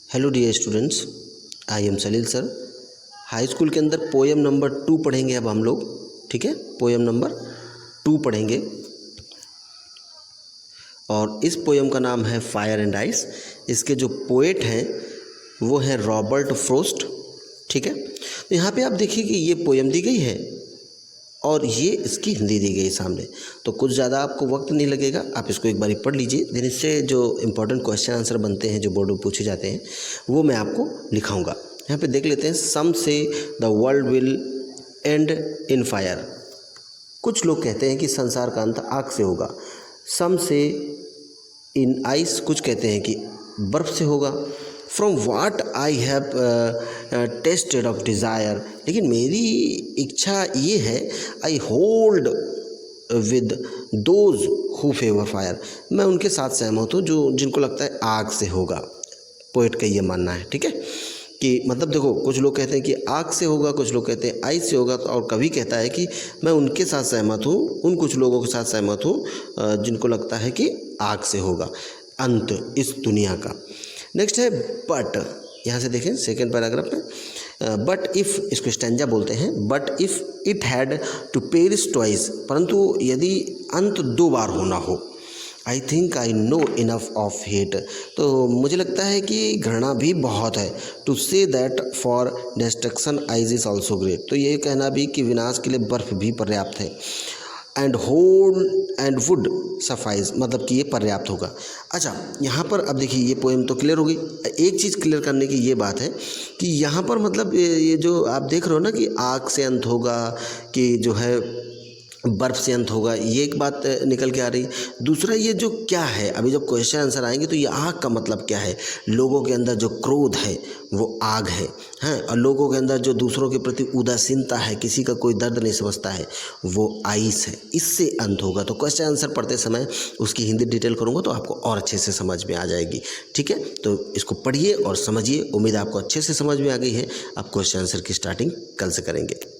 Hello dear students, I am Salil sir. High school के अंदर poem number 2 पढ़ेंगे अब हम लोग। ठीक है, पोएम नंबर 2 पढ़ेंगे और इस पोएम का नाम है फायर एंड आइस। इसके जो पोएट हैं वो हैं रॉबर्ट फ्रोस्ट। ठीक है, तो यहाँ पे आप देखिए कि ये पोएम दी गई है और ये इसकी हिंदी दी गई सामने, तो कुछ ज़्यादा आपको वक्त नहीं लगेगा। आप इसको एक बारी पढ़ लीजिए, देन इससे जो इम्पोर्टेंट क्वेश्चन आंसर बनते हैं जो बोर्ड में पूछे जाते हैं वो मैं आपको लिखाऊंगा। यहाँ पे देख लेते हैं। सम से the world will and in fire. कुछ लोग कहते हैं कि संसार का अंत आग से होगा। सम से इन आइस, कुछ कहते हैं कि बर्फ़ से होगा। From what I have tasted of desire, लेकिन मेरी इच्छा ये है। I hold with those who favour fire, मैं उनके साथ सहमत हूँ जो जिनको लगता है आग से होगा। पोएट का ये मानना है। ठीक है, कि मतलब देखो, कुछ लोग कहते हैं कि आग से होगा, कुछ लोग कहते हैं आइस से होगा, और कभी कहता है कि मैं उनके साथ सहमत हूँ, उन कुछ लोगों के साथ सहमत हूँ जिनको लगता है कि आग से होगा अंत इस दुनिया का। नेक्स्ट है बट। यहाँ से देखें सेकेंड पैराग्राफ में, बट इफ़, इसको स्टैंजा बोलते हैं। But if it had to perish twice, परंतु यदि अंत 2 बार होना हो। I think I know enough of hate, तो मुझे लगता है कि घृणा भी बहुत है। To say that for destruction ice is also great, तो ये कहना भी कि विनाश के लिए बर्फ़ भी पर्याप्त है। And whole and would suffice, मतलब कि ये पर्याप्त होगा। अच्छा, यहाँ पर अब देखिए ये पोएम तो क्लियर हो गई। एक चीज़ क्लियर करने की ये बात है कि यहाँ पर मतलब ये जो आप देख रहे हो ना कि आग से अंत होगा कि जो है बर्फ़ से अंत होगा, ये एक बात निकल के आ रही। दूसरा ये जो क्या है, अभी जब क्वेश्चन आंसर आएंगे तो ये आग का मतलब क्या है। लोगों के अंदर जो क्रोध है वो आग है, हैं, और लोगों के अंदर जो दूसरों के प्रति उदासीनता है, किसी का कोई दर्द नहीं समझता है, वो आइस है, इससे अंत होगा। तो क्वेश्चन आंसर पढ़ते समय उसकी हिंदी डिटेल करूँगा तो आपको और अच्छे से समझ में आ जाएगी। ठीक है, तो इसको पढ़िए और समझिए। उम्मीद आपको अच्छे से समझ में आ गई है। आप क्वेश्चन आंसर की स्टार्टिंग कल से करेंगे।